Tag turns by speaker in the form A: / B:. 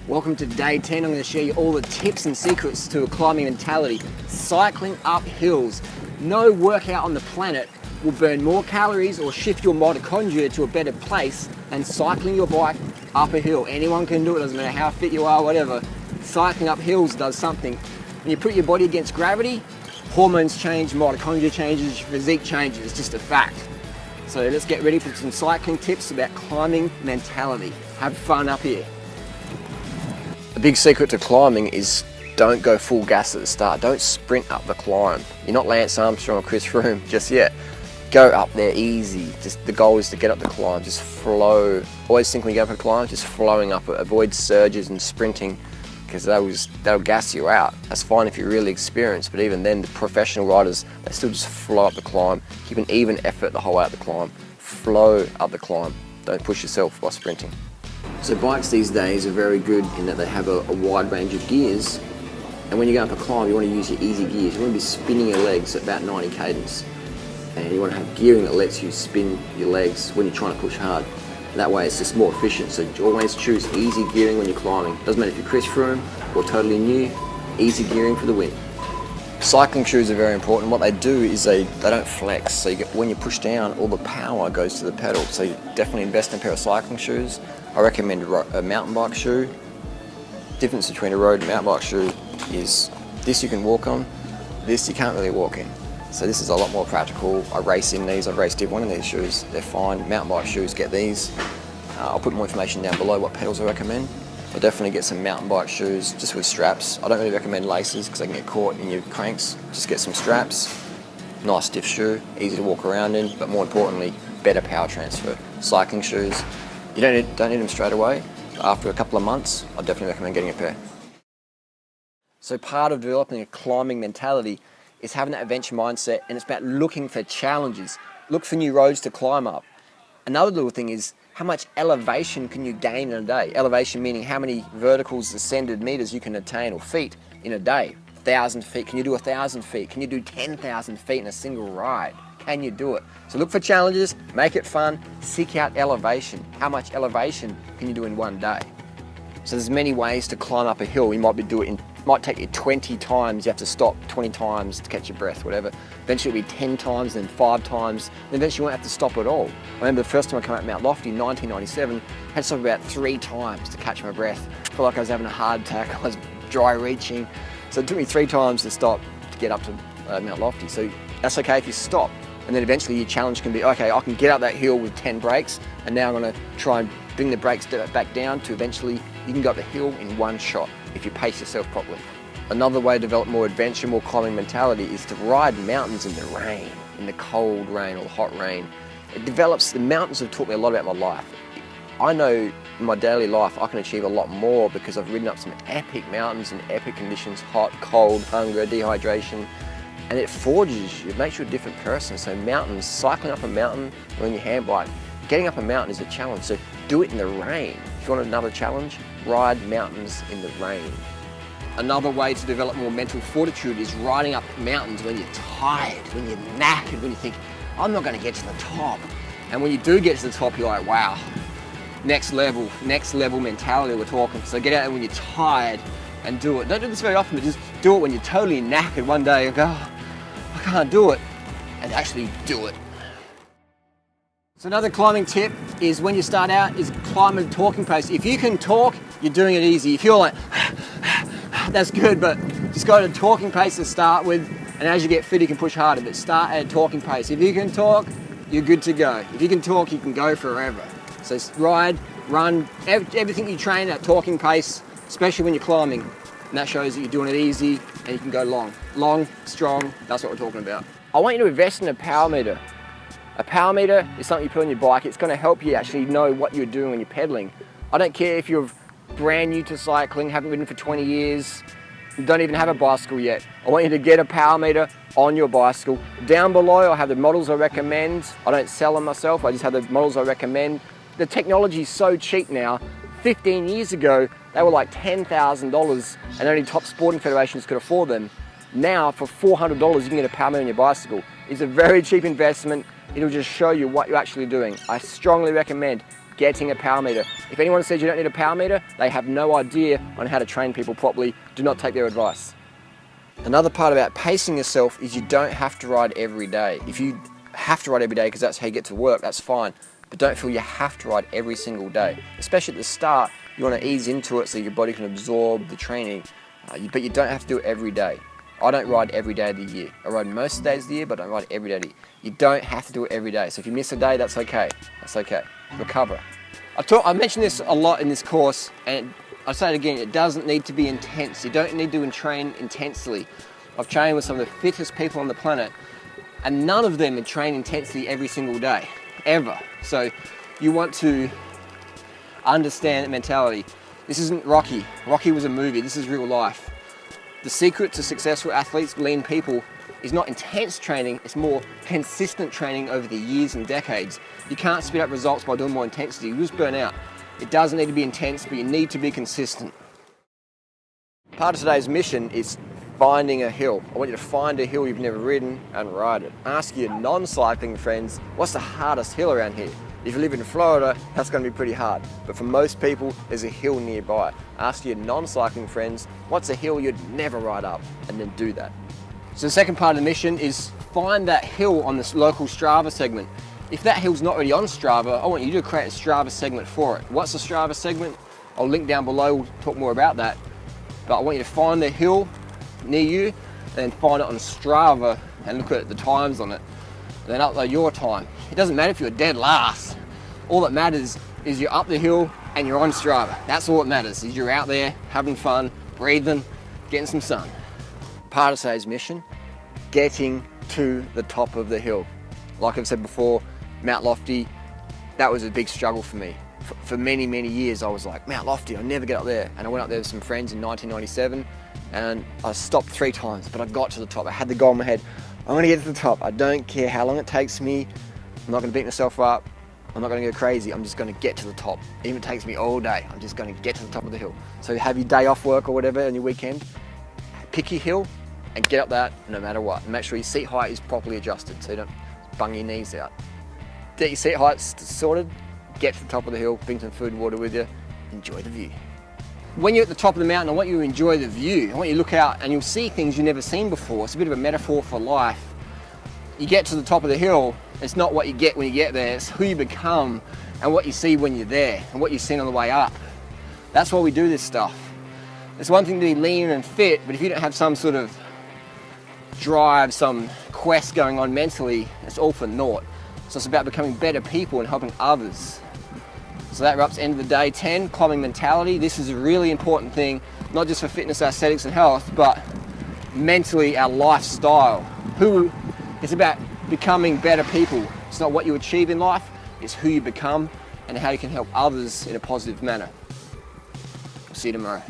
A: Welcome to day 10. I'm going to show you all the tips and secrets to a climbing mentality. Cycling up hills. No workout on the planet will burn more calories or shift your mitochondria to a better place than cycling your bike up a hill. Anyone can do it, doesn't matter how fit you are, whatever. Cycling up hills does something. When you put your body against gravity, hormones change, mitochondria changes, your physique changes. It's just a fact. So let's get ready for some cycling tips about climbing mentality. Have fun up here. The big secret to climbing is don't go full gas at the start. Don't sprint up the climb. You're not Lance Armstrong or Chris Froome just yet. Go up there easy. Just the goal is to get up the climb. Just flow. Always think when you go up a climb, just flowing up it. Avoid surges and sprinting because that'll gas you out. That's fine if you're really experienced, but even then, the professional riders, they still just flow up the climb. Keep an even effort the whole way up the climb. Flow up the climb. Don't push yourself by sprinting. So bikes these days are very good in that they have a wide range of gears, and when you go up a climb you want to use your easy gears. You want to be spinning your legs at about 90 cadence, and you want to have gearing that lets you spin your legs when you're trying to push hard. That way it's just more efficient, so always choose easy gearing when you're climbing. Doesn't matter if you're Chris Froome or totally new, easy gearing for the win. Cycling shoes are very important. What they do is they don't flex, so when you push down, all the power goes to the pedal. So you definitely invest in a pair of cycling shoes. I recommend a mountain bike shoe. Difference between a road and mountain bike shoe is this you can walk on, this you can't really walk in. So this is a lot more practical. I race in these, I've raced in one of these shoes. They're fine. Mountain bike shoes, get these. I'll put more information down below what pedals I recommend. But definitely get some mountain bike shoes just with straps. I don't really recommend laces because they can get caught in your cranks. Just get some straps. Nice stiff shoe, easy to walk around in, but more importantly, better power transfer. Cycling shoes, you don't need them straight away. After a couple of months, I definitely recommend getting a pair. So part of developing a climbing mentality is having that adventure mindset, and it's about looking for challenges. Look for new roads to climb up. Another little thing is how much elevation can you gain in a day? Elevation meaning how many verticals, ascended meters you can attain, or feet, in a day. 1,000 feet, can you do 1,000 feet? Can you do 10,000 feet in a single ride? Can you do it? So look for challenges, make it fun, seek out elevation. How much elevation can you do in one day? So there's many ways to climb up a hill. You might take you 20 times, you have to stop 20 times to catch your breath, whatever. Eventually it'll be 10 times, then 5 times, and eventually you won't have to stop at all. I remember the first time I came out Mount Lofty in 1997, I had to stop about 3 times to catch my breath. I felt like I was having a heart attack, I was dry reaching. So it took me 3 times to stop to get up to Mount Lofty. So that's okay if you stop. And then eventually your challenge can be, okay, I can get up that hill with 10 breaks, and now I'm gonna try and bring the brakes back down to eventually you can go up the hill in one shot if you pace yourself properly. Another way to develop more adventure, more climbing mentality is to ride mountains in the rain, in the cold rain or the hot rain. The mountains have taught me a lot about my life. I know in my daily life I can achieve a lot more because I've ridden up some epic mountains in epic conditions, hot, cold, hunger, dehydration, and it forges you, it makes you a different person. So mountains, cycling up a mountain or in your hand bike, getting up a mountain is a challenge, so do it in the rain. If you want another challenge, ride mountains in the rain. Another way to develop more mental fortitude is riding up mountains when you're tired, when you're knackered, when you think, I'm not going to get to the top. And when you do get to the top, you're like, wow, next level mentality we're talking. So get out there when you're tired and do it. Don't do this very often, but just do it when you're totally knackered. One day you go, oh, I can't do it, and actually do it. So another climbing tip is when you start out is climb at a talking pace. If you can talk, you're doing it easy. If you're like, that's good, but just go at a talking pace to start with, and as you get fit you can push harder, but start at a talking pace. If you can talk, you're good to go. If you can talk, you can go forever. So ride, run, everything you train at talking pace, especially when you're climbing, and that shows that you're doing it easy and you can go long. Long, strong, that's what we're talking about. I want you to invest in a power meter. A power meter is something you put on your bike. It's going to help you actually know what you're doing when you're pedaling. I don't care if you're brand new to cycling, haven't ridden for 20 years, you don't even have a bicycle yet. I want you to get a power meter on your bicycle. Down below I have the models I recommend. I don't sell them myself, I just have the models I recommend. The technology is so cheap now. 15 years ago they were like $10,000 and only top sporting federations could afford them. Now for $400 you can get a power meter on your bicycle. It's a very cheap investment. It'll just show you what you're actually doing. I strongly recommend getting a power meter. If anyone says you don't need a power meter, they have no idea on how to train people properly. Do not take their advice. Another part about pacing yourself is you don't have to ride every day. If you have to ride every day because that's how you get to work, that's fine. But don't feel you have to ride every single day. Especially at the start, you want to ease into it so your body can absorb the training. But you don't have to do it every day. I don't ride every day of the year. I ride most days of the year, but I don't ride every day of the year. You don't have to do it every day. So if you miss a day, that's okay. That's okay. Recover. I mentioned this a lot in this course, and I'll say it again, it doesn't need to be intense. You don't need to train intensely. I've trained with some of the fittest people on the planet, and none of them train intensely every single day, ever. So you want to understand that mentality. This isn't Rocky. Rocky was a movie. This is real life. The secret to successful athletes, lean people, is not intense training, it's more consistent training over the years and decades. You can't speed up results by doing more intensity, you'll just burn out. It doesn't need to be intense, but you need to be consistent. Part of today's mission is finding a hill. I want you to find a hill you've never ridden and ride it. Ask your non-cycling friends, what's the hardest hill around here? If you live in Florida, that's going to be pretty hard. But for most people, there's a hill nearby. Ask your non-cycling friends, what's a hill you'd never ride up? And then do that. So the second part of the mission is find that hill on this local Strava segment. If that hill's not already on Strava, I want you to create a Strava segment for it. What's a Strava segment? I'll link down below, we'll talk more about that. But I want you to find the hill near you, and then find it on Strava and look at the times on it. And then upload your time. It doesn't matter if you're dead last. All that matters is you're up the hill and you're on Strava. That's all that matters, is you're out there having fun, breathing, getting some sun. Part of today's mission, getting to the top of the hill. Like I've said before, Mount Lofty, that was a big struggle for me. For many, many years, I was like, Mount Lofty, I'll never get up there. And I went up there with some friends in 1997, and I stopped 3 times, but I got to the top. I had the goal in my head, I'm gonna get to the top. I don't care how long it takes me. I'm not gonna beat myself up. I'm not gonna go crazy. I'm just gonna get to the top. Even if it takes me all day, I'm just gonna get to the top of the hill. So have your day off work or whatever on your weekend, pick your hill and get up that no matter what. And make sure your seat height is properly adjusted so you don't bung your knees out. Get your seat height sorted, get to the top of the hill, bring some food and water with you, enjoy the view. When you're at the top of the mountain, I want you to enjoy the view. I want you to look out and you'll see things you've never seen before. It's a bit of a metaphor for life. You get to the top of the hill, it's not what you get when you get there, it's who you become and what you see when you're there and what you've seen on the way up. That's why we do this stuff. It's one thing to be lean and fit, but if you don't have some sort of drive, some quest going on mentally, it's all for naught. So it's about becoming better people and helping others. So that wraps end of the day 10, climbing mentality. This is a really important thing, not just for fitness, aesthetics and health, but mentally our lifestyle. It's about becoming better people. It's not what you achieve in life, it's who you become and how you can help others in a positive manner. See you tomorrow.